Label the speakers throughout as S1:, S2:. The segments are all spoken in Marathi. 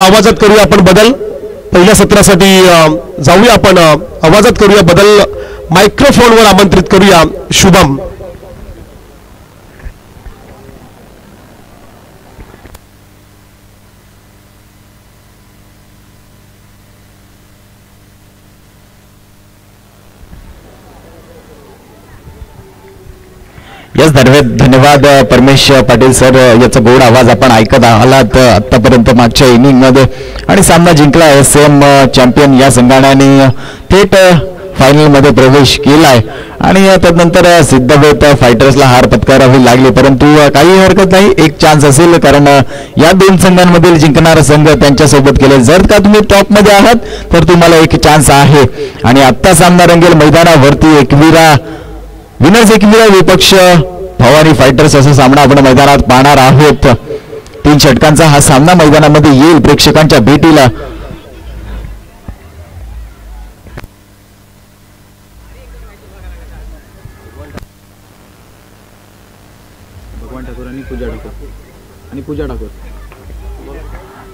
S1: आवाजात करूया आपण बदल. पहिल्या सत्रासाठी जाऊया आपण आवाजात करूया बदल. मायक्रोफोनवर आमंत्रित करूया शुभम.
S2: यस धन्यवाद परमेश पाटील सर. याचा गोड आवाज आपण ऐकत आलात आतापर्यंत मागच्या इनिंग मध्ये आणि सामना जिंकला. SM चॅम्पियन या संघाने थेट फायनल मध्ये प्रवेश केलाय आणि त्यानंतर सिद्धवेत फायटर्सला हार पत्करावी लागली, परंतु काही हरकत नाही. एक चान्स असेल, कारण या दोन संघांमधील जिंकणारा संघ त्यांच्यासोबत केले. जर का तुम्ही टॉप मध्ये आहात तर तुम्हाला एक चान्स आहे. आणि आत्ता सामना रंगेल मैदानावरती. विनर्स एकविरा विपक्ष भवानी फायटर्स असा सामना आपण मैदानात पाहणार आहोत. 3 षटकांचा हा सामना मैदानामध्ये येईल प्रेक्षकांच्या भेटीला.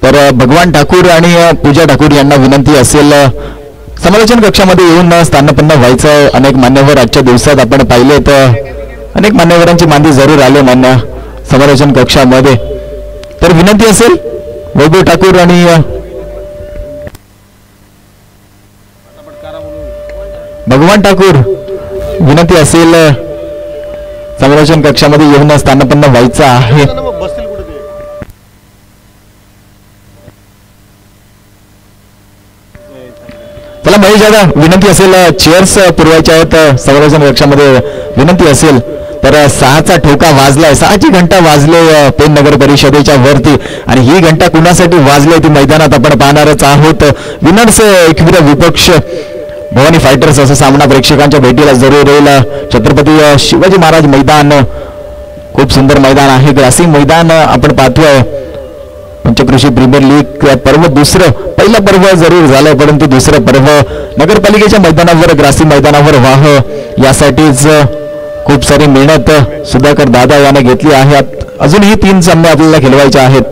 S2: तर भगवान ठाकूर आणि पूजा ठाकूर यांना विनंती असेल समालोचन कक्षामध्ये येऊन स्थानपन्न व्हायचं. अनेक मान्यवर आजच्या दिवसात आपण पाहिले तर अनेक मान्यवरांची मांदी जरूर आले मान्य समालोचन कक्षामध्ये. तर विनंती असेल वैभव ठाकूर आणि भगवान ठाकूर, विनंती असेल समालोचन कक्षामध्ये येऊन स्थानपन्न व्हायचं आहे. चला महेश दादा, विनंती असेल चेअर्स पुरवायच्या आहेत समालोचन कक्षामध्ये. विनंती असेल तर 6चा ठोका वाजलाय, 6ची घंटा वाजले पेन नगर परिषदेच्या वरती आणि ही घंटा कुणासाठी वाजली ती मैदानात आपण पाहणारच आहोत. विनर्स एकविरा विपक्ष भवानी फायटर्स असा सामना प्रेक्षकांच्या भेटीला जरूर येईल. छत्रपती शिवाजी महाराज मैदान खूप सुंदर मैदान आहे. ग्रासिंग मैदान आपण पाहतोय. पंचकृषी प्रीमियर लीग पर्व दुसरं, पहिलं पर्व जरूर झालं परंतु दुसरं पर्व नगरपालिकेच्या मैदानावर ग्रासिंग मैदानावर व्हाव यासाठीच खूप सारी मेहनत सुधाकर दादा याने घेतली आहे. अजूनही 3 सामने आपल्याला खेळवायचे आहेत.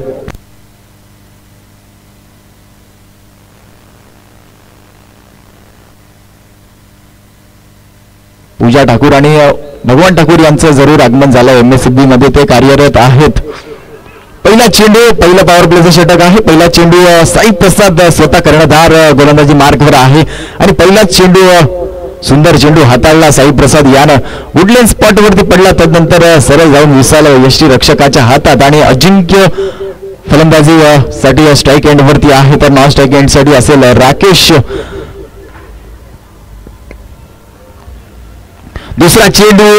S2: पूजा ठाकूर आणि भगवान ठाकूर यांचं जरूर आगमन झालं. MSCB मध्ये ते कार्यरत आहेत. पहिला चेंडू, पहिला पॉवर प्लेचं षटक आहे. पहिला चेंडू साई प्रसाद स्वतः कर्णधार गोलंदाजी मार्कवर आहे आणि पहिलाच चेंडू सुंदर चेंडू हाताळला साई प्रसाद यानं. वुडलँड स्पॉट वरती पडला, त्यानंतर सरळ जाऊन विसाल यष्टी रक्षकाच्या हातात आणि अजिंक्य फलंदाजी साठी स्ट्राईक एंड वरती आहे. तर नॉन स्ट्राईक एंड साठी असेल राकेश. दुसरा चेंडू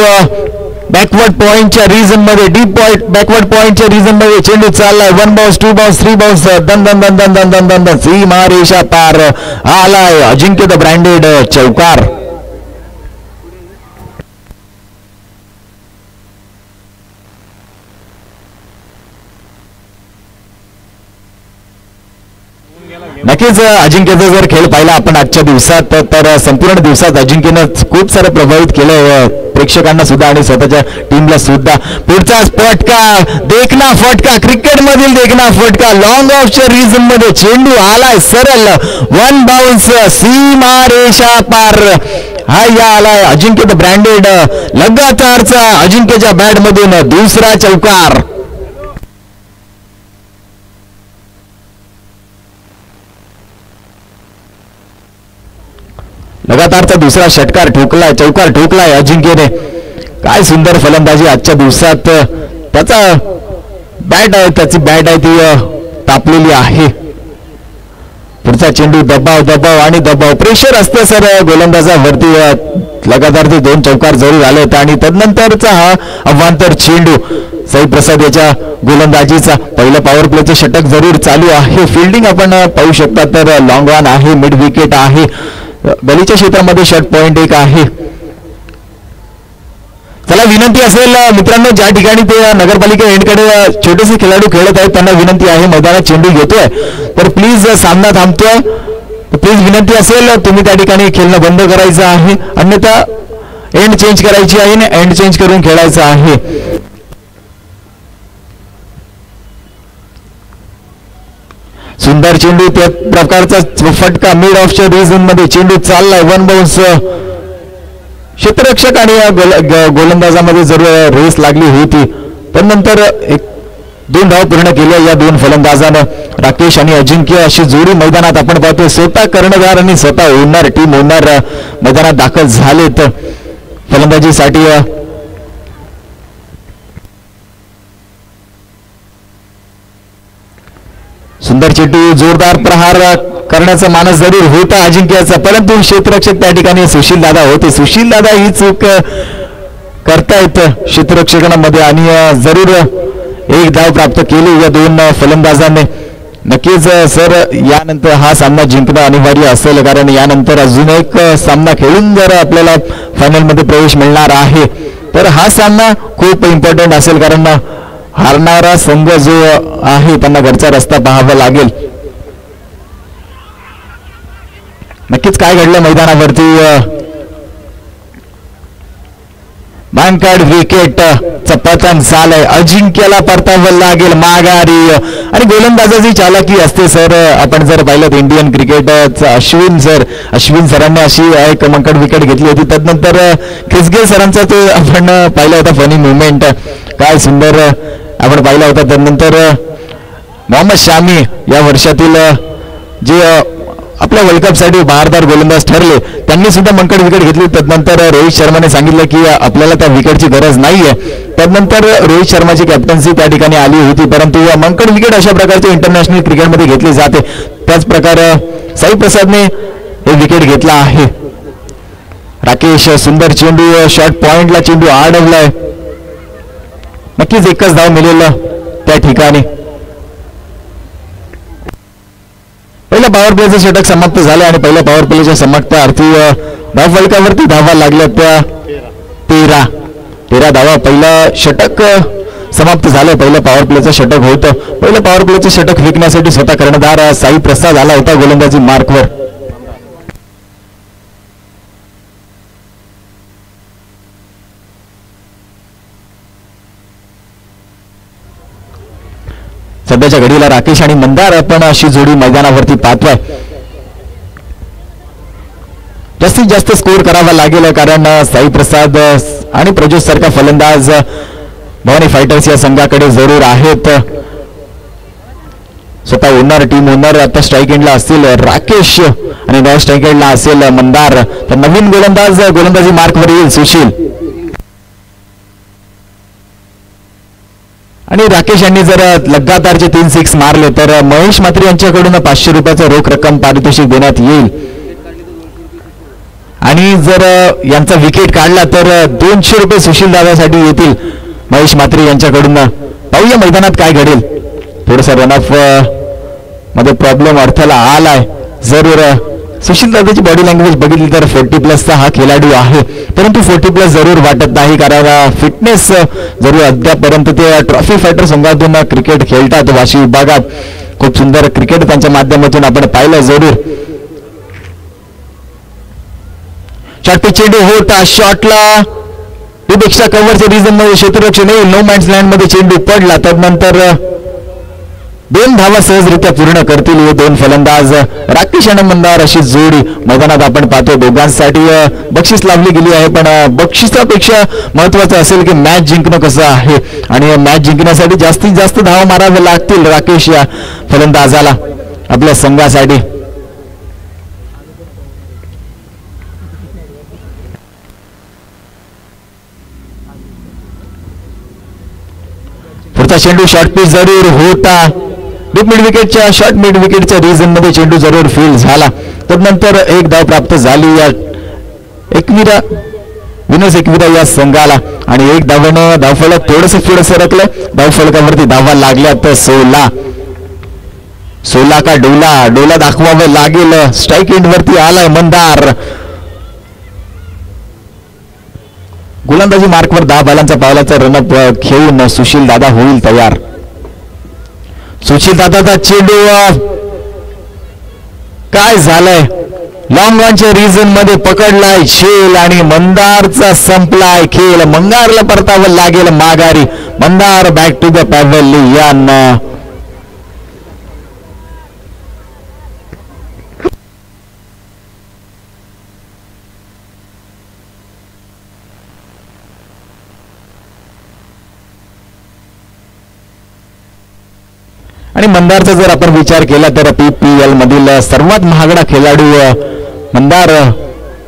S2: बॅकवर्ड पॉइंटच्या रिजन मध्ये, डीप पॉइंट बॅकवर्ड पॉइंटच्या रिजन मध्ये चेंडू चाललाय. 1 बाउन्स 2 बाउन्स 3 बाउन्स दन दन दन दन दन दन दन दन सीमा रेषा पार आलाय अजिंक्य द ब्रँडेड चौकार. नक्कीच अजिंक्यचा जर खेळ पाहिला आपण आजच्या दिवसात तर संपूर्ण दिवसात अजिंक्यनं खूप सारं प्रभावित केलं प्रेक्षकांना सुद्धा आणि स्वतःच्या टीमला सुद्धा. पुढचा फटका, देखना फटका, क्रिकेट मधील देखना फटका, लॉंग ऑफच्या रिजन मध्ये चेंडू आलाय सरळ 1 बाउन्स सीमा रेषा पार. हा या आलाय अजिंक्य द ब्रँडेड. लगातारचा अजिंक्यच्या बॅट मधून दुसरा चौकार. लगातारचा दुसरा षटकार ठोकलाय, चौकार ठोकलाय अजिंक्यने. काय सुंदर फलंदाजी आजच्या दिवसात. त्याचा बॅट आहे, त्याची बॅट आहे ती तापलेली आहे. पुढचा चेंडू दबाव दबाव आणि दबाव, प्रेशर असते सर गोलंदाजावरती. लगातार ते 2 चौकार जरूर आलेत आणि त्यानंतरचा हा अवांतर चेंडू साई प्रसाद याच्या गोलंदाजीचा. पहिलं पॉवर प्लेचं षटक जरूर चालू आहे. फिल्डिंग आपण पाहू शकता तर लॉंग ऑन आहे, मिड विकेट आहे, गलीच्या क्षेत्रामध्ये शॉट पॉइंट 1 आहे. चला विनंती असेल मित्रांनो, ज्या ठिकाणी ते नगरपालिका एंडकडे छोटेसे खेळाडू खेळत आहेत त्यांना विनंती आहे, मैदानात चेंडू घेतोय तर प्लीज सामना थांबतोय. प्लीज विनंती असेल तुम्ही त्या ठिकाणी खेळणं बंद करायचं आहे, अन्यथा एंड चेंज करायची आहे आणि एंड चेंज करून खेळायचं आहे. सुंदर चेंडू त्या प्रकारचा फटका मिड ऑफच्या रिजन मध्ये चेंडू चाललाय वन बाउन्स क्षेत्ररक्षक आणि गोलंदाजामध्ये जरूर रेस लागली होती पण नंतर एक 2 धाव पूर्ण केल्या या 2 फलंदाजानं. राकेश आणि अजिंक्य अशी जोडी मैदानात आपण पाहतोय. स्वतः कर्णधार आणि स्वतः ओनर टीम ओनर मैदानात दाखल झालेत फलंदाजीसाठी. सुंदर चेंडू जोरदार प्रहार करण्याचा मानस जरूर होता अजिंक्याचा परंतु क्षेत्ररक्षक त्या ठिकाणी सुशील दादा होते. सुशील दादा ही चूक करतायत क्षेत्ररक्षकांमध्ये आणि जरूर एक धाव प्राप्त केली या 2 फलंदाजांनी. नक्कीच सर यानंतर हा सामना जिंकणं अनिवार्य असेल कारण यानंतर अजून एक सामना खेळून जर आपल्याला फायनल मध्ये प्रवेश मिळणार आहे तर हा सामना खूप इम्पॉर्टंट असेल कारण हारणारा संघ जो आहे त्यांना घरचा रस्ता पाहावा लागेल. नक्कीच काय घडलं मैदानावरती बँकार्ड विकेट पतन झालंय. अजिंक्यला परतावं लागेल माघारी आणि गोलंदाजाची चालाकी असते सर. आपण जर पाहिलं इंडियन क्रिकेट अश्विन सरांनी अशी एक बँकार्ड विकेट घेतली होती तदनंतर खिसगे सरांचा तो आपण पाहिला होता फनी मुवमेंट काय सुंदर आपण पाहिला होता. त्यानंतर मोहम्मद शामी या वर्षातील जे आपल्या वर्ल्ड कप साठी भारदार गोलंदाज ठरले त्यांनी सुद्धा बँकार्ड विकेट घेतली. त्यानंतर रोहित शर्माने सांगितलं की आपल्याला त्या विकेटची गरज नाहीये. त्यानंतर रोहित शर्माची कॅप्टन्सी त्या ठिकाणी आली होती परंतु बँकार्ड विकेट अशा प्रकारचे इंटरनॅशनल क्रिकेटमध्ये घेतली जाते. त्याच प्रकारे साई प्रसादने हे विकेट घेतला आहे. राकेश सुंदर चेंडू शॉर्ट पॉइंटला चेंडू अडवलाय. नक्कीच एकच धाव मिळेल त्या ठिकाणी. पहिल्या पॉवर प्लेचं षटक समाप्त झालं आणि पहिल्या पॉवर प्लेच्या समाप्तार्थी धाव फलकावरती धावा लागल्या त्या 13 धावा. पहिलं षटक समाप्त झालं. पहिलं पॉवर प्लेचं षटक होतं. पहिलं पॉवर प्लेचं षटक विकण्यासाठी स्वतः कर्णधार साई प्रसाद आला होता गोलंदाजी मार्कवर. सध्याच्या घडीला राकेश आणि मंदार आपण अशी जोडी मैदानावरती पाहतोय. जास्तीत जास्त स्कोर करावा लागेल कारण साई प्रसाद आणि प्रज्योत सारखा फलंदाज भवानी फायटर्स या संघाकडे जरूर आहेत. स्वतः ओनर टीम ओनर आता स्ट्राईक एंडला असतील राकेश आणि नॉन स्ट्राईक एंडला असेल मंदार. तर नवीन गोलंदाजी मार्कवर येईल सुशील आणि राकेश यांनी जर लगातारचे 3 6 मारले तर महेश म्हात्रे यांच्याकडून 500 रुपयाचं रोख रक्कम पारितोषिक देण्यात येईल आणि जर यांचा विकेट काढला तर 200 रुपये सुशील दादासाठी येतील महेश म्हात्रे यांच्याकडून. पाहूया मैदानात काय घडेल. थोडंसं रन ऑफ मध्ये प्रॉब्लेम अडथळा आलाय. जरूर सुशील दादाची बॉडी लँग्वेज बघितली तर 40+ हा खेळाडू आहे परंतु 40+ जरूर वाटत नाही कारण फिटनेस जरूर अद्यापर्यंत ते ट्रॉफी फायटर संघातून क्रिकेट खेळतात वाशी विभागात. खूप सुंदर क्रिकेट त्यांच्या माध्यमातून आपण पाहिलं जरूर. शॉर्ट चेंडू होता शॉटला पेक्षा कव्हरच्या रिजन मध्ये क्षेत्ररक्षण येईल. नो मॅन्स लँड मध्ये चेंडू पडला. त्यानंतर 2 धावा सहजरित्या पूर्ण करतील हे 2 फलंदाज. राकेश आणि मंदार अशी जोडी मैदानात आपण पाहतो. दोघांसाठी बक्षीस लावली गेली आहे पण बक्षिसापेक्षा महत्वाचं असेल की मॅच जिंकणं कसं आहे आणि मॅच जिंकण्यासाठी जास्तीत जास्त धावा मारावे लागतील राकेश या फलंदाजाला आपल्या संघासाठी. पुढचा चेंडू शॉर्ट पिच जरूर होता. डीप मिड विकेटच्या शॉर्ट मिड विकेटच्या रिजन मध्ये चेंडू जरूर फील झाला. त्यानंतर एक धाव प्राप्त झाली या विनोद एकविरा या संघाला आणि 1 धावानं धावफलक थोडंसं पुढे सरकलं. धावफलकावरती धावा लागल्या तर 16 का डोला दाखवावं लागेल. स्ट्राईक एंड वरती आलाय मंदार. गोलंदाजी मार्कवर 10 बॉलांचा पावलाचा रनअप घेऊन सुशील दादा होईल तयार. सुशील दादाचा चेंडू काय झालंय लॉंग ऑनच्या रिजन मध्ये पकडलाय खेळ आणि मंदारचा संपलाय खेळ. मंदारला परतावं लागेल माघारी. Mandar back to the pavilion. आणि मंदारचा जर आपण विचार केला तर PPL मधील सर्वात महागडा खेळाडू मंदार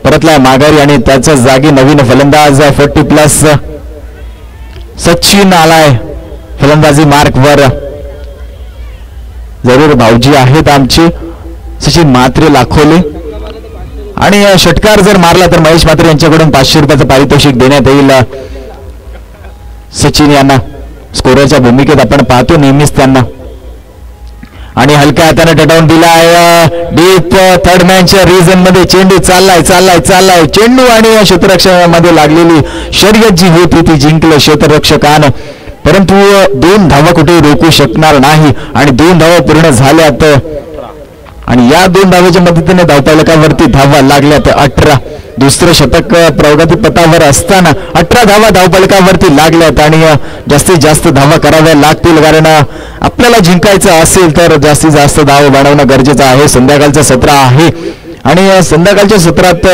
S2: परतला माघारी आणि त्याच्या जागी नवीन फलंदाज 40+ सचिन आलाय फलंदाजी मार्कवर. जरूर भाऊजी आहेत आमचे सचिन म्हात्रे लाखोले. आणि षटकार जर मारला तर महेश म्हात्रे यांच्याकडून 500 रुपयाचं पारितोषिक देण्यात येईल सचिन यांना. स्कोररच्या भूमिकेत आपण पाहतो नेहमीच त्यांना. आणि हलक्या हाताने टटावून दिलाय डीप थर्ड मॅनच्या रिजन मध्ये. चेंडू चाललाय चेंडू आणि क्षेत्ररक्षणामध्ये लागलेली शर्यत जी होती ती जिंकलं क्षेत्ररक्षकानं. परंतु 2 धावा कुठे रोखू शकणार नाही आणि 2 धावा पूर्ण झाल्यात. आणि या 2 धावेच्या मदतीने धावफलकावरती धावा लागल्यात 18. दुसरं षटक प्रगतीपथावर असताना 18 धावा धावफलकावरती लागल्यात. आणि जास्तीत जास्त धावा कराव्या लागतील कारण आपल्याला जिंकायचं असेल तर जास्तीत जास्त धाव बनवणं गरजेचं आहे. संध्याकाळचं सत्र आहे आणि संध्याकाळच्या सत्रात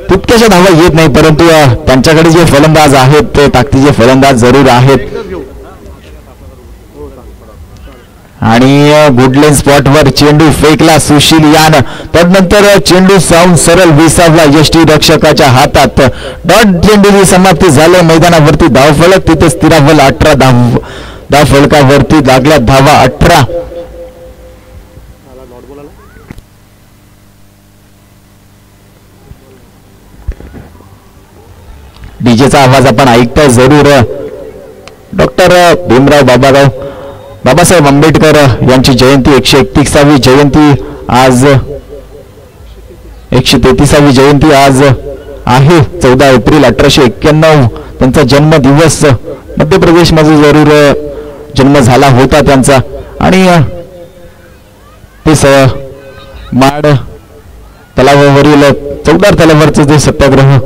S2: तितक्याशा धावा येत नाही परंतु त्यांच्याकडे जे फलंदाज आहेत ते ताकदीचे फलंदाज जरूर आहेत. आणि गुडलेन स्पॉटवर चेंडू फेकला सुशील यान. तदनंतर चेंडू साऊंड सरळ विसावला यष्टीरक्षकाच्या हातात. डॉट चेंडूची समाप्ती झाली मैदानावरती. धावफलक तिथे स्थिरावल 18 धावफलकावरती लागल्या धावा 18. डीजेचा आवाज आपण ऐकताय जरूर. डॉक्टर भीमराव बाबासाहेब आंबेडकर यांची जयंती 131वी जयंती आज 133वी जयंती आज आहे 14 एप्रिल 1891. त्यांचा जन्मदिवस मध्य प्रदेशमध्ये जरूर जन्म झाला होता त्यांचा. आणि ते माड तलावावरील 14 तलावावरचं जे सत्याग्रह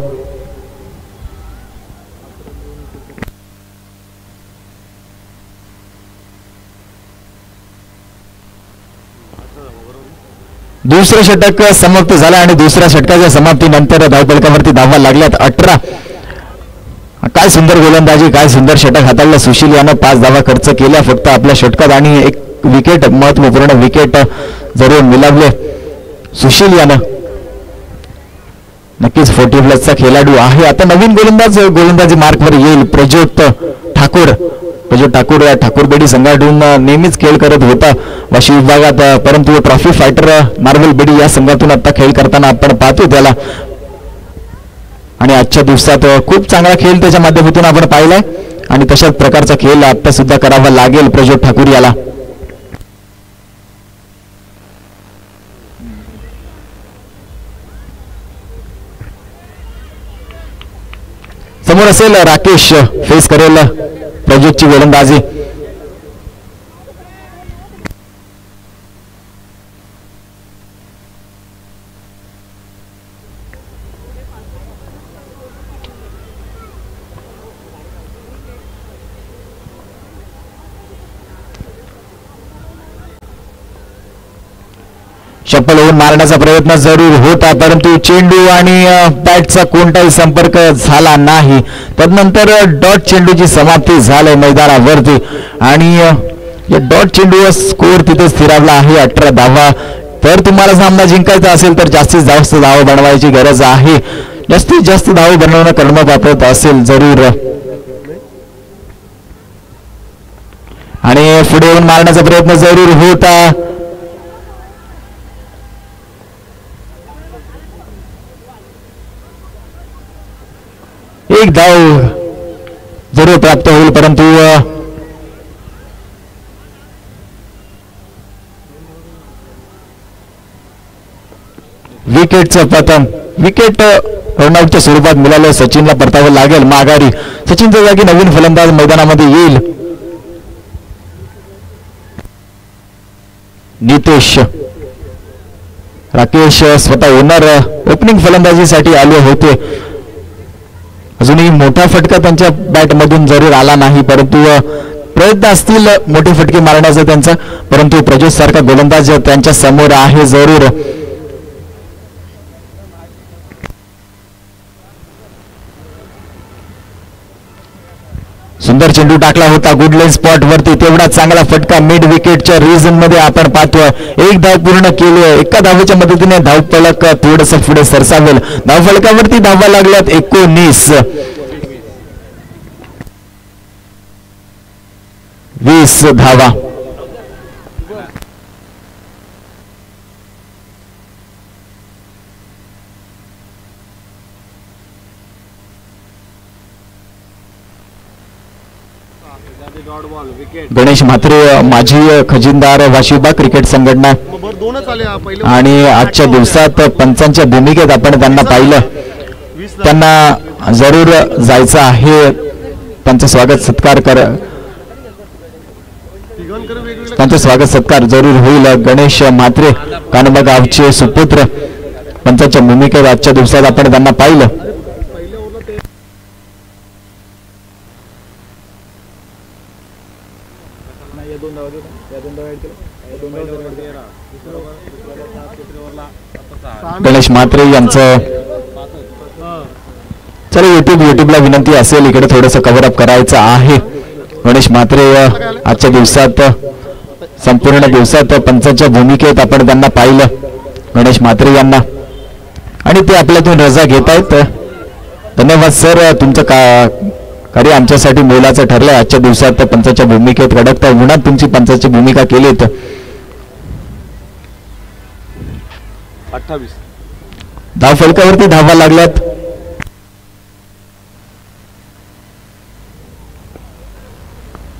S2: दुसरं षटक समाप्त झालं आणि दुसऱ्या षटकाच्या समाप्तीनंतर धावफलकावरती धावा लागल्यात 18. काय सुंदर गोलंदाजी काय सुंदर षटक हाताळलं सुशील यानं. 5 धावा खर्च केल्या फक्त आपल्या षटकात आणि एक विकेट महत्वपूर्ण विकेट जरूर मिळवले सुशील यानं. नक्कीच 40+ खेळाडू आहे. आता नवीन गोलंदाजी मार्कवर येईल प्रज्योत ठाकूर. ठाकूर-बेडी संघातून नेहमीच खेळ करत होता वाशिम विभागात परंतु ट्रॉफी फायटर मार्वल बेडी या संघातून आता खेळ करताना आपण पाहतो त्याला. आणि आजच्या दिवसात खूप चांगला खेळ त्याच्या माध्यमातून आपण पाहिलाय आणि तशाच प्रकारचा खेळ आता सुद्धा करावा लागेल प्रज्योत ठाकूर याला. समोर असेल राकेश फेस करेल प्रज्योतची गोलंदाजी. चप्पल होऊन मारण्याचा प्रयत्न जरूर होता परंतु चेंडू आणि बॅटचा कोणताही संपर्क झाला नाही. तदनंतर डॉट चेंडूची समाप्ती झाली मैदानावरती आणि या डॉट चेंडूवर स्कोर तिथे स्थिरावला आहे 18 धावा. तर तुम्हाला सामना जिंकायचा असेल तर जास्तीत जास्त धाव बनवायची गरज आहे. जास्तीत जास्त धाव बनवणं करणं वापरत असेल जरूर. आणि पुढे येऊन मारण्याचा प्रयत्न जरूर होता. एक धाव जरूर प्राप्त होईल परंतु विकेटचं पतन विकेट रनआउटच्या स्वरूपात मिळालं. सचिनला परतावं लागेल माघारी. सचिनच्या जागी नवीन फलंदाज मैदानामध्ये येईल नितेश. राकेश स्वतः ओनर ओपनिंग फलंदाजीसाठी आले होते. अजूनही मोठा फटका त्यांच्या बॅटमधून जरूर आला नाही परंतु प्रयत्न असतील मोठे फटके मारण्याचा त्यांचा. परंतु प्रज्योत सारखा गोलंदाज त्यांच्या समोर आहे जरूर. सुंदर चेंडू टाकला होता गुड लाईन स्पॉट वरती, तेवढा चांगला फटका मिड विकेटच्या रिजन मध्ये आपण पाहतोय. एक धाव पूर्ण केली, एका धावेच्या मदतीने धावफलक थोडस पुढे सरसावेल. धावफलकावरती धावा लागल्यात 19. 20 धावा. गणेश म्हात्रे माजी खजिनदार वाशिबा क्रिकेट संघटना आणि आजच्या दिवसात पंचांच्या भूमिकेत आपण त्यांना पाहिलं. त्यांना जरूर जायचं आहे. त्यांचं स्वागत सत्कार जरूर होईल. गणेश म्हात्रे कानबा गावचे सुपुत्र पंचांच्या भूमिकेत आजच्या दिवसात आपण त्यांना पाहिलं. गणेश म्हात्रे यांचं चला युट्यूबला विनंती असेल इकडे थोडंसं कव्हर अप करायचं आहे. गणेश म्हात्रे आजच्या दिवसात संपूर्ण दिवसात पंचांच्या भूमिकेत आपण त्यांना पाहिलं गणेश म्हात्रे यांना, आणि ते आपल्यातून रजा घेत आहेत. धन्यवाद सर, तुमचं कार्य आमच्यासाठी मोलाचं ठरलंय. आजच्या दिवसात पंचांच्या भूमिकेत कडकता उन्हात तुमची पंचांची भूमिका केलीत.
S1: 28
S2: धाव फलकावरती धावा लागल्यात.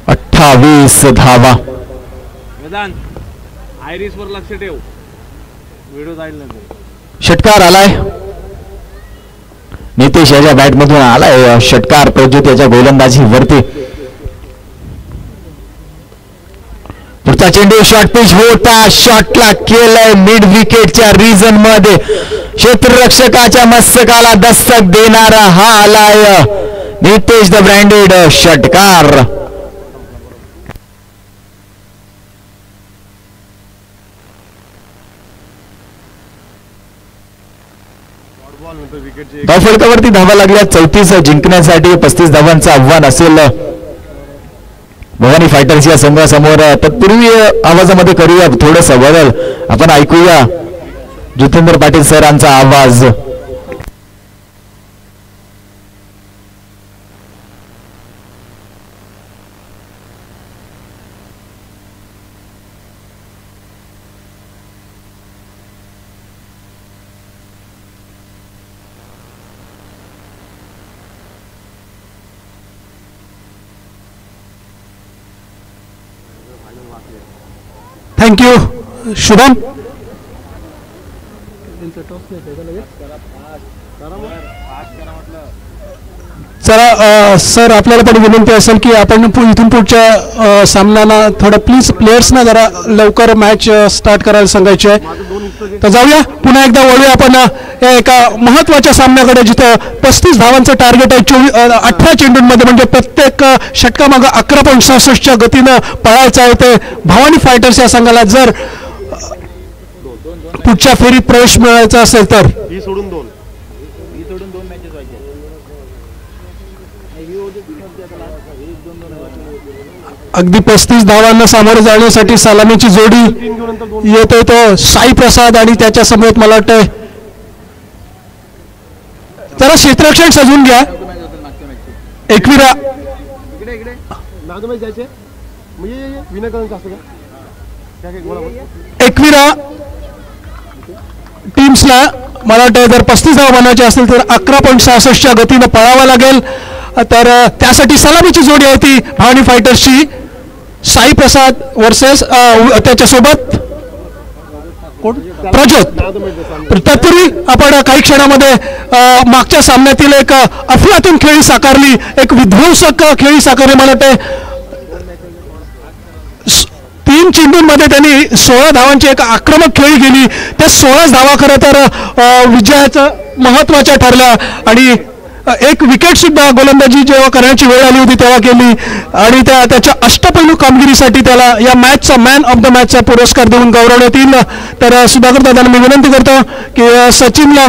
S2: 28 धावा.
S3: आयरिसवर लक्ष ठेव, व्हिडिओ जाईल नंतर.
S2: षटकार आलाय, नितेश याच्या बॅट मधून आलाय षटकार. प्रज्योत याच्या गोलंदाजीवरती पुढचा चेंडू शॉर्ट पिच होता, शॉटला केलंय मिड विकेटच्या रिजन मध्ये. क्षेत्ररक्षकाच्या मस्तकाला दस्तक देणारा हा आलाय नितेश द ब्रँडेड षटकार. धावफलकावरती धावा लागल्या 34 जिंकण्यासाठी 35 धावांचं आव्हान असेल भवानी फायटर्स या संघासमोर. तत्पूर्वी आवाजामध्ये करूया थोडंसं बदल. आपण ऐकूया जितेंद्र पाटील सरांचा आवाज.
S1: थँक्यू शुभम. चला सर, आपल्याला पण विनंती असेल की आपण इथून पुढच्या सामन्याला थोडं प्लीज प्लेयर्सना जरा लवकर मॅच स्टार्ट करायला सांगायची आहे. तर जाऊया पुन्हा एकदा वळूया आपण एका महत्त्वाच्या सामन्याकडे जिथं 35 धावांचं टार्गेट आहे. 18 चेंडूंमध्ये, म्हणजे प्रत्येक षटकामागं 11.66च्या गतीनं पळायचं आहे. ते भवानी फायटर्स या संघाला जर पुढच्या फेरीत प्रवेश मिळवायचा असेल तर अगदी 35 धावांना सामोरे जाण्यासाठी सलामीची जोडी येतोय तो साई प्रसाद आणि त्याच्या समेत मला वाटतंय. जरा क्षेत्ररक्षण सजून घ्या. एकविरा टीम्सला मला वाटतं जर 35 धावा बनायचे असतील तर 11.66च्या गतीनं पळावं लागेल. तर त्यासाठी सलामीची जोडी आहे ती भवानी फायटर्सची. साई प्रसाद वर्सेस त्याच्यासोबत प्रज्योत. तत्पूर्वी आपण काही क्षणामध्ये मागच्या सामन्यातील एक अफलातून खेळी साकारली, एक विध्वंसक खेळी साकारली. मला वाटते 3 चेंडूंमध्ये त्यांनी 16 धावांची एक आक्रमक खेळी गेली. त्या 16 धावा खरं तर विजयाचं महत्वाच्या ठरल्या आणि एक विकेट सुद्धा गोलंदाजी जेव्हा करण्याची वेळ आली होती तेव्हा केली आणि त्याच्या अष्टपैलू कामगिरीसाठी त्याला या मॅचचा मॅन ऑफ द मॅचचा पुरस्कार देऊन गौरवण्यात येईल. तर सुधाकर दादांना मी विनंती करतो की सचिनला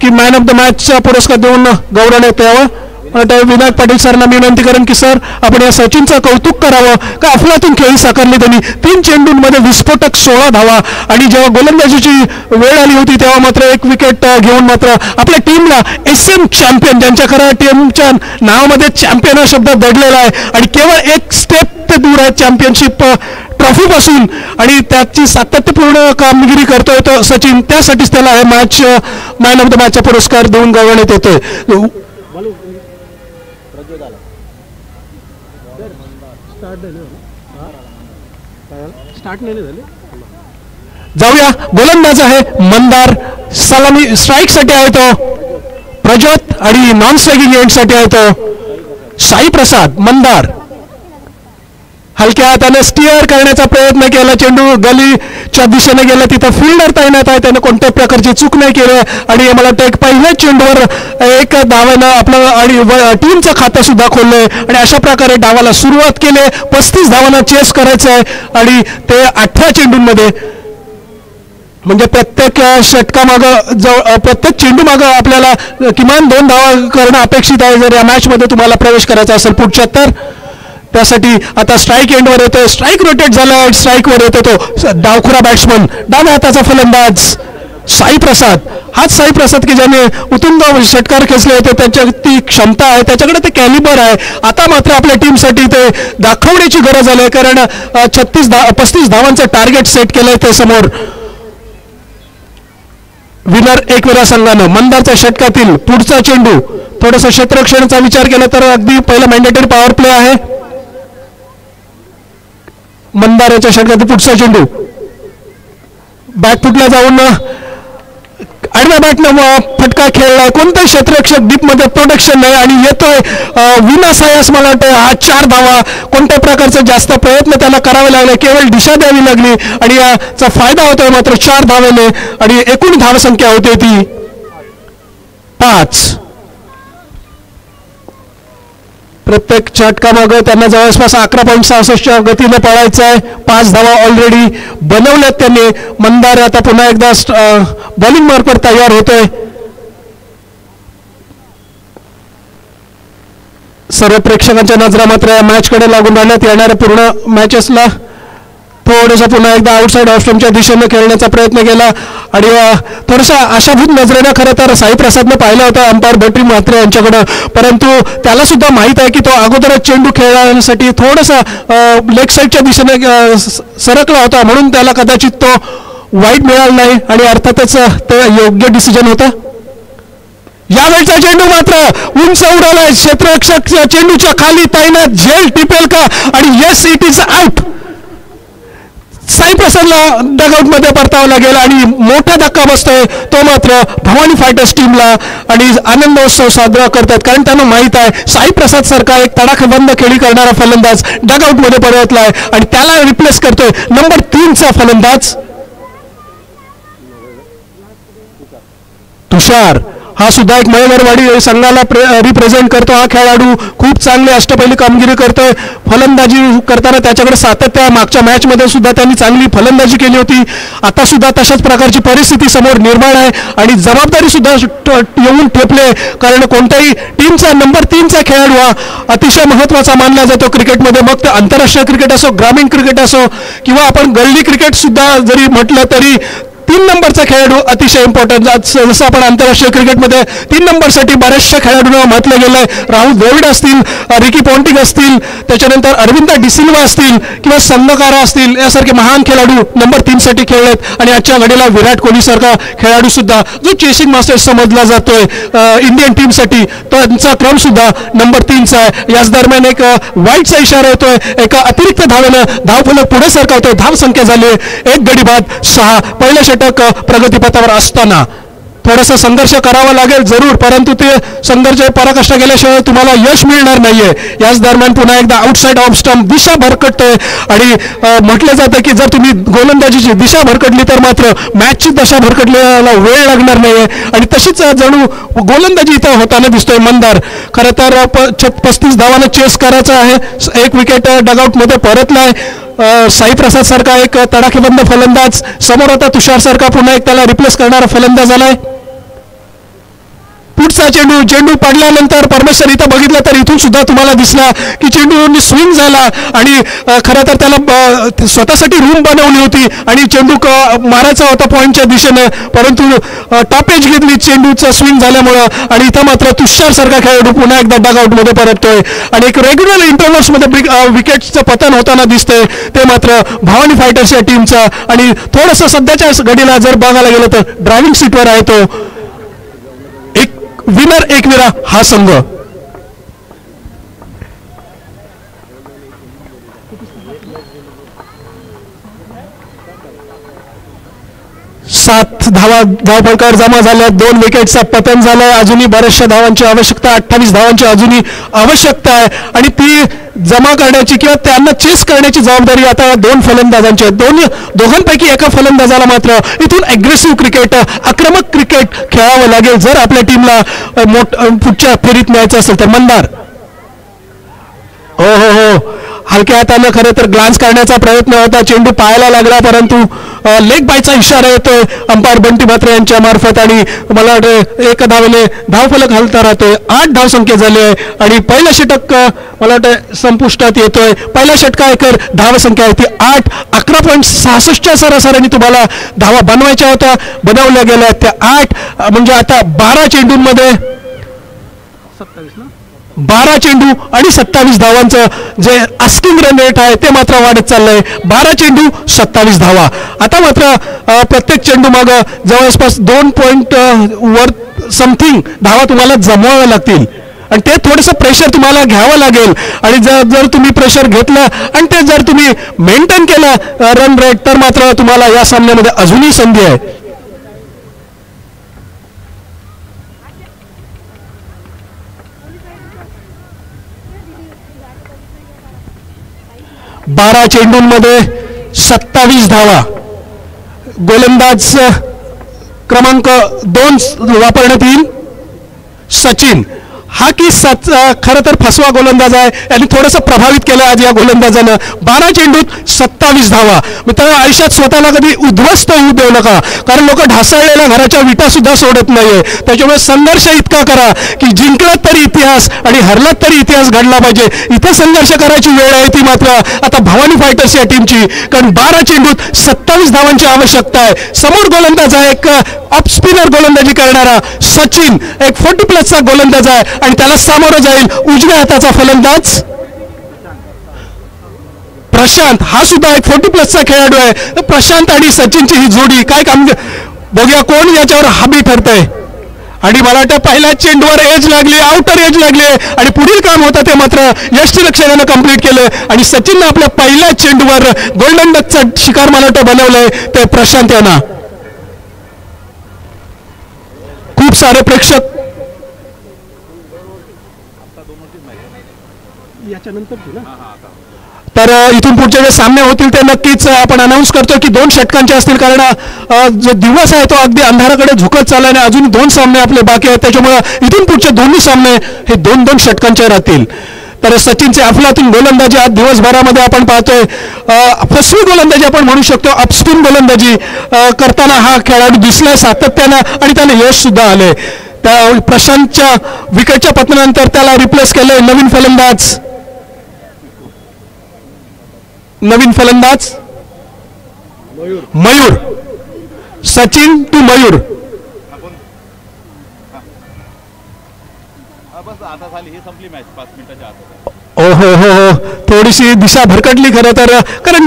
S1: की मॅन ऑफ द मॅचचा पुरस्कार देऊन गौरवण्यात यावं. विनायक पाटील सरांना मी विनंती करेन की सर आपण या सचिनचं कौतुक करावं का अफलातून खेळी साकारली त्यांनी 3 चेंडूंमध्ये विस्फोटक 16 धावा आणि जेव्हा गोलंदाजीची वेळ आली होती तेव्हा मात्र 1 विकेट घेऊन मात्र आपल्या टीमला SM चॅम्पियन ज्यांच्या खरं टीमच्या नावामध्ये चॅम्पियन हा शब्द दडलेला आहे आणि केवळ 1 स्टेप ते दूर आहे चॅम्पियनशिप ट्रॉफी पासून आणि त्याची सातत्यपूर्ण कामगिरी करतोय तो सचिन त्यासाठीच त्याला हे मॅन ऑफ द मॅचचा पुरस्कार देऊन गौरवण्यात येतोय जाऊया गोलंदाज आहे मंदार सलामी स्ट्राईक साठी आहे तो प्रज्योत आणि नॉन स्ट्रायकिंग एंड साठी आहे तो साई प्रसाद मंदार हलक्या हाताने स्टिअर करण्याचा प्रयत्न केला चेंडू गलीच्या दिशेने गेला तिथं फिल्डर तैनात आहे त्याने कोणत्याही प्रकारची चूक नाही केली आणि मला वाटतं एक पहिल्याच चेंडूवर 1 धावानं आपलं आणि टीमचं खातं सुद्धा खोललंय आणि अशा प्रकारे डावाला सुरुवात केली 35 धावांना चेस करायचं आहे आणि ते 18 चेंडूंमध्ये म्हणजे प्रत्येक षटकामागं प्रत्येक चेंडू मागं आपल्याला किमान 2 धावा करणं अपेक्षित आहे जर या मॅचमध्ये तुम्हाला प्रवेश करायचा असेल पुढच्या तर त्यासाठी आता स्ट्राईक एंडवर येतोय स्ट्राईक रोटेट झालाय स्ट्राईकवर येतो तो डावखुरा बॅट्समन डाव्या हाताचा फलंदाज साई प्रसाद हाच साई प्रसाद की ज्याने उतुंग षटकार खेचले होते त्याच्या ती क्षमता आहे त्याच्याकडे ते कॅलिबर आहे आता मात्र आपल्या टीमसाठी ते दाखवण्याची गरज आली कारण 35 धावांचं टार्गेट सेट केलंय ते समोर विनर एकविरा संघानं मंदारच्या षटकातील पुढचा चेंडू थोडंसं क्षेत्ररक्षणाचा विचार केला तर अगदी पहिला मॅन्डेटरी पॉवर प्ले आहे मंदाराच्या षटकातील पुढचा चेंडू बॅकफुटला जाऊन आडव्या बॅटनं फटका खेळलाय कोणताही क्षेत्ररक्षक डीपमध्ये प्रोटेक्शन नाही आणि येतोय विनासायास मला वाटतं हा 4 धावा कोणत्या प्रकारचा जास्त प्रयत्न त्याला करावे लागले केवळ दिशा द्यावी लागली आणि याचा फायदा होतोय मात्र 4 धावेने आणि एकूण धावसंख्या होते ती 5 प्रत्येक षटकामागं त्यांना जवळपास 11.66 गतीने पळायचं आहे 5 धावा ऑलरेडी बनवल्यात त्यांनी मंदार आता पुन्हा एकदा बॉलिंग मार्फत तयार होतोय सर्व प्रेक्षकांच्या नजरा मात्र या मॅचकडे लागून राहण्यात येणाऱ्या पूर्ण मॅचेसला थोडंसं पुन्हा एकदा आउटसाइड ऑफ स्टंपच्या दिशेने खेळण्याचा प्रयत्न केला आणि थोडंसं आशाभूत नजरेनं खरं तर साई प्रसादने पाहिलं होतं अंपायर भट्टी म्हात्रे यांच्याकडं परंतु त्याला सुद्धा माहीत आहे की तो अगोदरच चेंडू खेळण्यासाठी थोडासा लेग साईडच्या दिशेने सरकला होता म्हणून त्याला कदाचित तो वाईट मिळाला नाही आणि अर्थातच ते योग्य डिसिजन होतं यावेळचा चेंडू मात्र उंच उडवलाय क्षेत्ररक्षक चेंडूच्या खाली तैनात झेल टिपेल का आणि yes it is out Sai प्रसादला डगआउट मध्ये परतावं लागेल आणि मोठा धक्का बसतोय तो मात्र भवानी फायटर्स टीमला आणि आनंदोत्सव साजरा करतात कारण त्यांना माहित आहे साई प्रसाद सारखा एक तडाखेबंद खेळी करणारा फलंदाज डगआउट मध्ये परतलाय आणि त्याला रिप्लेस करतोय नंबर 3चा फलंदाज तुषार हा सुद्धा एक मयगरवाडी संघाला रिप्रेझेंट करतो हा खेळाडू खूप चांगली अष्टपैलू कामगिरी करतोय फलंदाजी करताना त्याच्याकडे सातत्य मागच्या मॅचमध्ये सुद्धा त्यांनी चांगली फलंदाजी केली होती आता सुद्धा तशाच प्रकारची परिस्थिती समोर निर्माण आहे आणि जबाबदारी सुद्धा येऊन ठेपले कारण कोणत्याही टीमचा नंबर 3चा खेळाडू हा अतिशय महत्त्वाचा मानला जातो क्रिकेटमध्ये मग ते आंतरराष्ट्रीय क्रिकेट असो ग्रामीण क्रिकेट असो किंवा आपण गल्ली क्रिकेट सुद्धा जरी म्हटलं तरी 3 नंबरचा खेळाडू अतिशय इम्पॉर्टंट जसं आपण आंतरराष्ट्रीय क्रिकेटमध्ये 3 नंबरसाठी बऱ्याचशा खेळाडूंना म्हटलं गेलंय राहुल द्रविड असतील रिकी पॉन्टिंग असतील त्याच्यानंतर अरविंद डिसिल्वा असतील किंवा संगकारा असतील यासारखे महान खेळाडू नंबर 3 साठी खेळलेत आणि आजच्या घडीला विराट कोहली सारखा खेळाडू सुद्धा जो चेसिंग मास्टर समजला जातोय इंडियन टीमसाठी त्यांचा क्रम सुद्धा नंबर 3चा आहे याच दरम्यान एक वाईटचा इशारा येतोय एका अतिरिक्त धावेनं धावफलक पुढे सरकवतोय धाव संख्या झाली 1 गडी बाद 6 पहिल्या षटक प्रगतीपथावर असताना थोडासा संघर्ष करावा लागेल जरूर परंतु ते संघर्ष पराकाष्ठा केल्याशिवाय तुम्हाला यश मिळणार नाहीये याच दरम्यान पुन्हा एकदा आउटसाइड ऑफ स्टंप दिशा भरकटते आणि म्हटलं जातं की जर तुम्ही गोलंदाजीची दिशा भरकटली तर मात्र मॅचची दिशा भरकटल्याला वेळ लागणार नाहीये आणि तशीच जणू गोलंदाजी इथं होताना दिसतोय मंदार खरं तर 35 धावांना चेस करायचं आहे 1 विकेट डगआउट मध्ये परतलाय साई प्रसाद सारखा एक तडाखेबंद फलंदाज समोर आता तुषार सारखा पुन्हा एक त्याला रिप्लेस करणारा फलंदाज आलाय पुढचा चेंडू पडल्यानंतर परमेश्वर इथं बघितलं तर इथून सुद्धा तुम्हाला दिसला की चेंडू स्विंग झाला आणि खरं तर त्याला स्वतःसाठी रूम बनवली होती आणि चेंडू मारायचा होता पॉईंटच्या दिशेने, परंतु टॉप एज घेतली चेंडूचं स्विंग झाल्यामुळं आणि इथं मात्र तुषार सारखा खेळाडू पुन्हा एकदा डगआउटमध्ये परततोय आणि एक रेग्युलर इंटरव्हल्समध्ये विकेटचं पतन होताना दिसतंय ते मात्र भवानी फायटर्स या टीमचं. आणि थोडंसं सध्याच्या घडीला जर बघायला गेलं तर ड्रायव्हिंग सीटवर आहे तो एक विनर एकविरा हा संघ. सात धावफलकावर जमा झाल्या, 2 विकेटचा पतन झालाय, अजूनही बऱ्याचशा धावांची आवश्यकता, 28 धावांची अजूनही आवश्यकता आहे आणि ती जमा करण्याची किंवा त्यांना चेस करण्याची जबाबदारी आता या 2 फलंदाजांची आहे. दोघांपैकी एका फलंदाजाला मात्र इथून अग्रेसिव्ह क्रिकेट, आक्रमक क्रिकेट खेळावं लागेल जर आपल्या टीमला पुढच्या फेरीत न्यायचं असेल तर. मंदार हो हलक्या हातानं खरं तर ग्लान्स करण्याचा प्रयत्न होता, चेंडू पाहायला लागला परंतु लेग बायचा इशारा येतोय अंपायर बंटी म्हात्रे यांच्या मार्फत आणि मला वाटतं 1 धावेने धावफलक हलता राहतोय. 8 धावसंख्या झाली आहे आणि पहिला षटक मला वाटतं संपुष्टात येतोय. पहिल्या षटकावर धावसंख्या आहे ती 8. 11.66च्या सरासरीने तुम्हाला धावा बनवायच्या होत्या, बनवल्या गेल्या त्या 8. म्हणजे आता 12 चेंडूंमध्ये 12 चेंडू आणि 27 धावांचं जे आस्किंग रन रेट आहे ते मात्र वाढत चाललंय. 12 चेंडू 27 धावा. आता मात्र प्रत्येक चेंडू माग जवळपास 2 पॉईंट वर समथिंग धावा तुम्हाला जमवाव्या लागतील आणि ते थोडंसं प्रेशर तुम्हाला घ्यावं लागेल आणि जर तुम्ही प्रेशर घेतलं आणि ते जर तुम्ही मेंटेन केलं रन रेट तर मात्र तुम्हाला या सामन्यामध्ये अजूनही संधी आहे. 12 चेंडूंमध्ये 27 धावा. गोलंदाज क्रमांक 2 वापरण्यात येईल सचिन. हा की खरं तर फसवा गोलंदाज आहे, यांनी थोडंसं प्रभावित केलं आज या गोलंदाजानं. 12 चेंडूत 27 धावा. मित्रांनो आयुष्यात स्वतःला कधी उद्ध्वस्त होऊ देऊ नका, कारण लोक ढासळलेल्या घराच्या विटा सुद्धा सोडत नाहीये. त्याच्यामुळे संघर्ष इतका करा की जिंकलात तरी इतिहास आणि हरलात तरी इतिहास घडला पाहिजे. इथं संघर्ष करायची वेळ आहे ती मात्र आता भवानी फायटर्स या टीमची, कारण 12 चेंडूत 27 धावांची आवश्यकता आहे. समोर गोलंदाज आहे एक ऑफ स्पिनर गोलंदाजी करणारा सचिन, एक 40+ गोलंदाज आहे आणि त्याला सामोरं जाईल उजव्या हाताचा फलंदाज प्रशांत. हा सुद्धा एक 40+ खेळाडू आहे. प्रशांत आणि सचिनची ही जोडी काय काम, बघूया कोण याच्यावर हाबी ठरतंय. आणि मला वाटतं पहिल्या चेंडूवर एज लागली, आउटर एज लागली आणि पुढील काम होतं ते मात्र यष्टिरक्षकानं कंप्लीट केलं आणि सचिननं आपल्या पहिल्या चेंडूवर गोल्डन डकचा शिकार मला वाटतं बनवलंय ते प्रशांत यांना. खूप सारे प्रेक्षक तर इथून पुढचे जे सामने होतील ते नक्कीच आपण अनाऊन्स करतो की 2 षटकांचे असतील, कारण जो दिवस आहे तो अगदी अंधाराकडे झुकत चालला आणि अजून 2 सामने आपले बाकी आहेत. त्याच्यामुळे इथून पुढचे दोन्ही सामने हे 2-2 षटकांचे राहतील. तर सचिनचे अफलातून गोलंदाजी आज दिवसभरामध्ये आपण पाहतोय. फसवी गोलंदाजी आपण म्हणू शकतो, अपस्पिन गोलंदाजी करताना हा खेळाडू दिसलाय सातत्यानं आणि त्याला यश सुद्धा आलंय. त्या प्रशांतच्या विकेटच्या पतनानंतर त्याला रिप्लेस केलंय नवीन फलंदाज मयूर. सचिन टू मयूर.
S3: आता झाली ही संपली मॅच 5 मिनिटाच्या आत.
S1: हो थोडीशी दिशा भरकटली खरं तर, कारण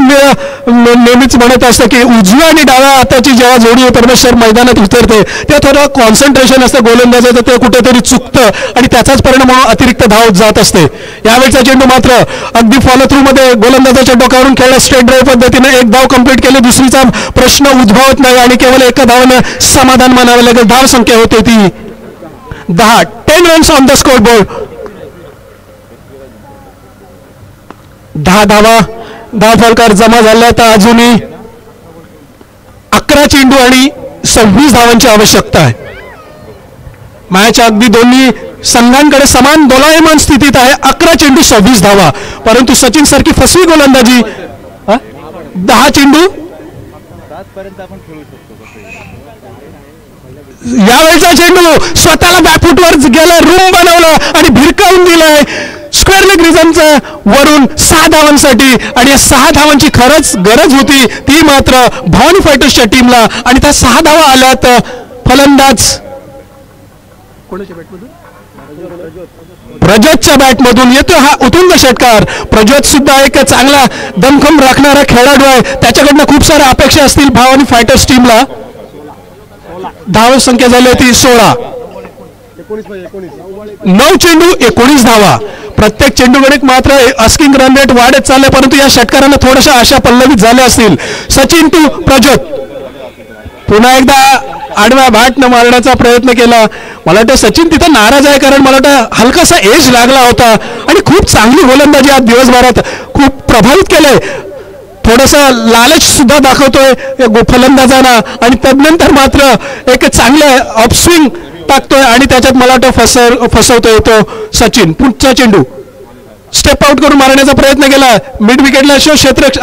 S1: नेहमीच म्हणत असतं की उजव्या आणि डाव्या हाताची जेव्हा जोडी परमेश्वर मैदानात उतरते तेव्हा थोडं कॉन्सन्ट्रेशन असतं गोलंदाजाचं, ते कुठेतरी चुकतं आणि त्याचाच परिणाम म्हणून अतिरिक्त धाव जात असते. यावेळचा चेंडू मात्र अगदी फॉलो थ्रू मध्ये गोलंदाजाच्या डोक्यावरून खेळला, स्ट्रेट ड्राईव्ह पद्धतीने 1 धाव कंप्लीट केली, दुसरीचा प्रश्न उद्भवत नाही आणि केवळ 1 धावानं समाधान मानावं लागेल. धाव संख्या होते ती 10. 10 runs on the score board. 10 धावा धावफलकार जमा झाल्या. तर अजूनही 11 चेंडू आणि 26 धावांची आवश्यकता आहे. मॅच अगदी दोन्ही संघांकडे समान दोलायमान स्थितीत आहे. 11 चेंडू 26 धावा, परंतु सचिन सारखी फसवी गोलंदाजी 10 चेंडू
S3: 7 पर्यंत आपण खेळू शकतो.
S1: यावेळचा चेंडू स्वतःला बॅकफुटवर गेला, रूम बनवलं आणि भिरकावून दिलाय स्क्वेअर लेग रिझनचं वरून 6 धावांसाठी. आणि या 6 धावांची खरंच गरज होती ती मात्र भवानी फायटर्सच्या टीमला. आणि त्या 6 धावा आल्यात. फलंदाज प्रज्योतच्या बॅटमधून येतो हा उतुंग षटकार. प्रज्योत सुद्धा एक चांगला दमखम राखणारा खेळाडू आहे. त्याच्याकडनं खूप साऱ्या अपेक्षा असतील भवानी फायटर्स टीमला. धाव संख्या झाली होती 16. 9 चेंडू 19 धावा. प्रत्येक चेंडूकडे मात्र अस्किंग रन रेट वाढत चालले, परंतु या षटकारांना थोड्याशा आशा पल्लवित झाल्या असतील. सचिन टू प्रज्योत. पुन्हा एकदा आडव्या बॅटनं मारण्याचा प्रयत्न केला. मला वाटतं सचिन तिथं नाराज आहे, कारण मला वाटतं हलकासा एज लागला होता. आणि खूप चांगली गोलंदाजी आज दिवसभरात खूप प्रभावित केलंय. थोडासा लालच सुद्धा दाखवतोय फलंदाजांना. आणि तदनंतर मात्र एक चांगलं अपस्विंग टाकतोय आणि त्याच्यात मला वाटतं फसवतोय तो सचिन. पुढचा चेंडू स्टेप आउट करून मारण्याचा प्रयत्न केला. मिड विकेटला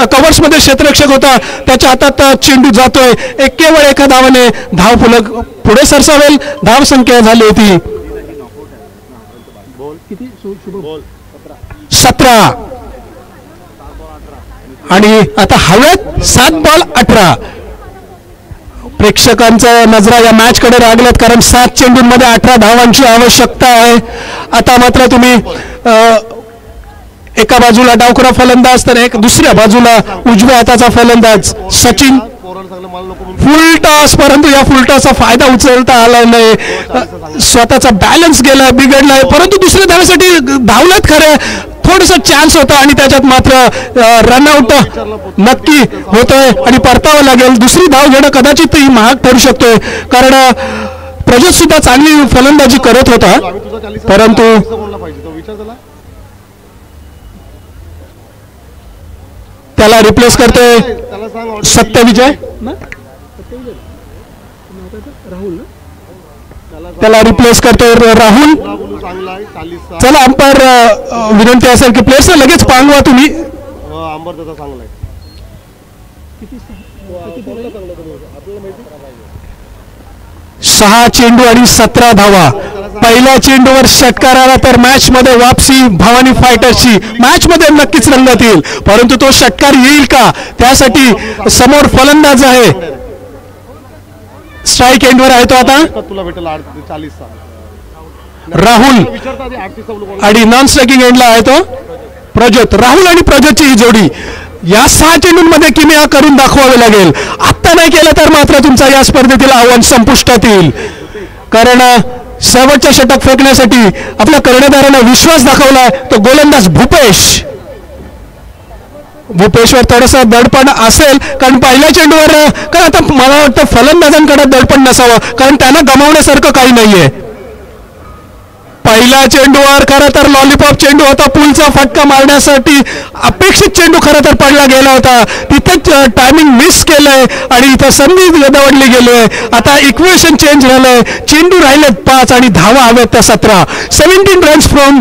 S1: कव्हर्स मध्ये क्षेत्ररक्षक होता, त्याच्या हातात चेंडू जातोय. केवळ एका धावाने धाव फलक पुढे सरसावेल. धाव संख्या झाली होती 17. आणि आता हव्यात 7 बॉल 18. प्रेक्षकांचं नजरा या मॅच कडे लागल्यात, कारण 7 चेंडूंमध्ये 18 धावांची आवश्यकता आहे. आता मात्र तुम्ही एका बाजूला डावखुरा फलंदाज तर एक दुसऱ्या बाजूला उजव्या हाताचा फलंदाज सचिन. फुल टॉस, परंतु या फुल टॉसचा फायदा उचलता आला नाही. स्वतःचा बॅलन्स गेला, बिघडलाय. परंतु दुसऱ्या धावासाठी धावलेत खरे. थोडासा चान्स होता आणि त्याच्यात मात्र रनआउट नक्की होतोय आणि परतावं लागेल. दुसरी धाव घेणं कदाचित महाग ठरू शकतोय, कारण प्रज्योत सुद्धा चांगली फलंदाजी करत होता. परंतु त्याला रिप्लेस करतोय सत्यविजय. त्याला रिप्लेस करतोय राहुल. चला अंपायर विनंती असेल की प्लेयर्सला लगेच पांगवा तुम्ही. 6 चेंडू आणि 17 धावा. पहिल्या चेंडूवर षटकार आला तर मॅच मध्ये वापसी भवानी फायटर्सची. मॅच मध्ये नक्कीच रंगत येईल, परंतु तो षटकार येईल का त्यासाठी समोर फलंदाज आहे. स्ट्राईक एंडवर आहे तो आता राहुल आणि नॉन स्ट्रायकिंग एंडला आहे तो प्रज्योत. राहुल आणि प्रज्योतची ही जोडी या 6 चेंडूंमध्ये किमया करून दाखवावे लागेल. आत्ता नाही केलं तर मात्र तुमचा या स्पर्धेतील आव्हान संपुष्टात येईल, कारण शेवटच्या षटक फेकण्यासाठी आपल्या कर्णधाराने विश्वास दाखवलाय तो गोलंदाज भूपेशवर थोडंसं दडपण असेल, कारण पहिल्या चेंडूवर कारण आता मला वाटतं फलंदाजांकडे दडपण नसावं, कारण त्यांना गमावण्यासारखं काही नाहीये. पहिल्या चेंडूवर खरं तर लॉलीपॉप चेंडू होता. पुलचा फटका मारण्यासाठी अपेक्षित चेंडू खरं तर पडला गेला होता. तिथं टायमिंग मिस केलंय आणि इथं संधी दवडली गेली. आता इक्वेशन चेंज झालंय. चेंडू राहिलेत 5 आणि धावा हव्यात त्या 17. 17 runs from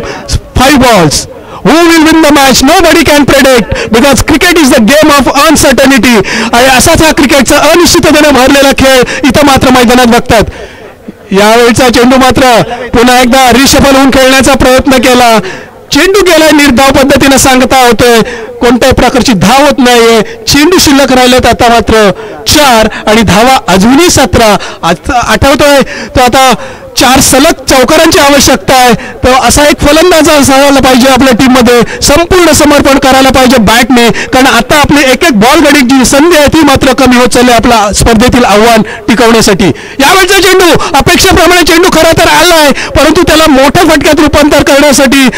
S1: 5 balls. Who will win the match? Nobody can predict, because cricket is the game of uncertainty. आणि असाच हा क्रिकेटचा अनिश्चिततेने भरलेला खेळ इथं मात्र मैदानात बघतात. यावेळचा चेंडू मात्र पुन्हा एकदा रिशफल होऊन खेळण्याचा प्रयत्न केला. चेंडू गेलाय निर्धाव पद्धतीने सांगता होतोय. कोणत्याही प्रकारची धाव होत नाहीये. चेंडू शिल्लक राहिलेत आता मात्र 4 आणि धावा अजूनही 17. आठवतोय तो आता 4 सलग चौकारांची आवश्यकता आहे. तो असा एक फलंदाज असायला पाहिजे आपल्या टीम मध्ये. संपूर्ण समर्पण करायला पाहिजे बॅटने, कारण आता आपली एक बॉल गडी जी संधी आहे ती मात्र कमी होत चालली आपल्या स्पर्धेतील आव्हान टिकवण्यासाठी. यावेळचा चेंडू अपेक्षेप्रमाणे चेंडू खरा तर आलाय, परंतु त्याला मोठ्या फटक्यात रूपांतर करण्यासाठी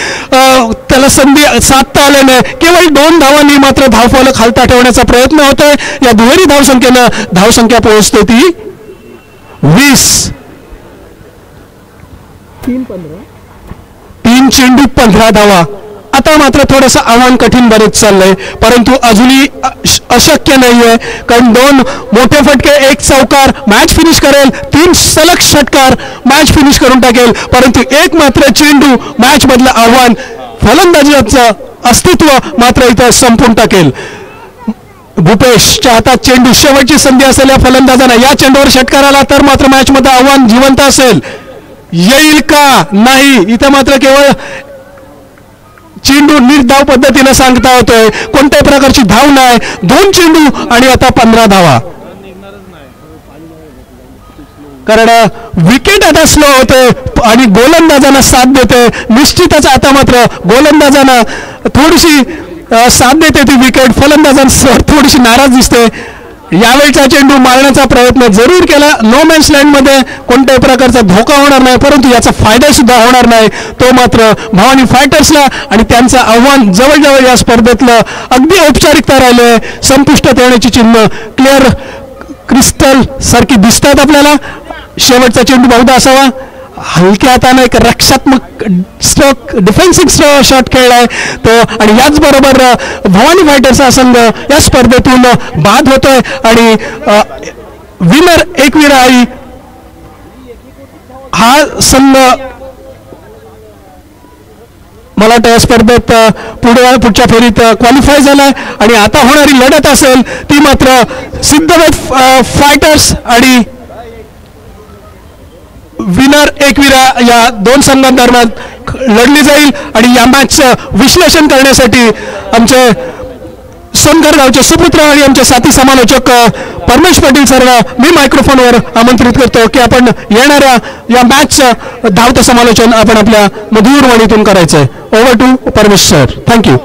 S1: त्याला संधी साधता आल्याने केवळ 2 धावांनी मात्र धावफलक खालता ठेवण्याचा प्रयत्न होतोय. या दुहेरी धावसंख्येनं धावसंख्या पोहोचते ती 20. 3 चेंडू 15 धावा. आता मात्र थोडंसं आव्हान कठीण बरेच चाललंय, परंतु अजूनही अशक्य नाहीये, कारण 2 मोठे फटके 1 चौकार मॅच फिनिश करेल. 3 सलग षटकार मॅच फिनिश करून टाकेल, परंतु एक मात्र चेंडू मॅच मधलं आव्हान फलंदाजीचं अस्तित्व मात्र इथं संपून टाकेल. भूपेशच्या हातात चेंडू, शेवटची संधी असेल या फलंदाजांना. या चेंडूवर षटकार आला तर मात्र मॅच मध्ये आव्हान जिवंत असेल. येईल का नाही, इथं मात्र केवळ चेंडू निर्धाव पद्धतीने सांगता होतोय. कोणत्याही प्रकारची धाव नाही. 2 चेंडू आणि आता 15 धावा. कारण विकेट आता स्लो होते आणि गोलंदाजांना साथ देते. निश्चितच आता मात्र गोलंदाजांना थोडीशी साथ देते ती विकेट. फलंदाजांसह थोडीशी नाराज दिसते. यावेळचा चेंडू मारण्याचा प्रयत्न जरूर केला. नो मॅन्स लँडमध्ये कोणत्याही प्रकारचा धोका होणार नाही, परंतु याचा फायदा सुद्धा होणार नाही. तो मात्र भवानी फायटर्सला आणि त्यांचं आव्हान जवळजवळ या स्पर्धेतलं अगदी औपचारिकता राहिले. संपुष्टात येण्याची चिन्ह क्लिअर क्रिस्टल सारखी दिसतात आपल्याला. शेवटचा चेंडू बहुधा असावा. हलक्या हाताने एक रक्षात्मक स्ट्रोक, डिफेन्सिव्ह शॉट खेळलाय तो. आणि याचबरोबर भवानी फायटर्सचा संघ या स्पर्धेतून बाद होतोय आणि विनर एकविराई हा संघ मला वाटतं या स्पर्धेत पुढच्या फेरीत क्वालिफाय झालाय. आणि आता होणारी लढत असेल ती मात्र सिद्धवेद फायटर्स आणि विनर एकविरा या 2 संघांदरम्यान लढली जाईल. आणि या मॅचचं विश्लेषण करण्यासाठी आमचे सोनघर गावचे सुपुत्र आणि आमचे साथी समालोचक परमेश पाटील सरला मी मायक्रोफोनवर आमंत्रित करतो की आपण येणाऱ्या या मॅचचं धावतं समालोचन आपण आपल्या मधुर वाणीतून करायचंय. ओव्हर टू परमेश सर. थँक्यू.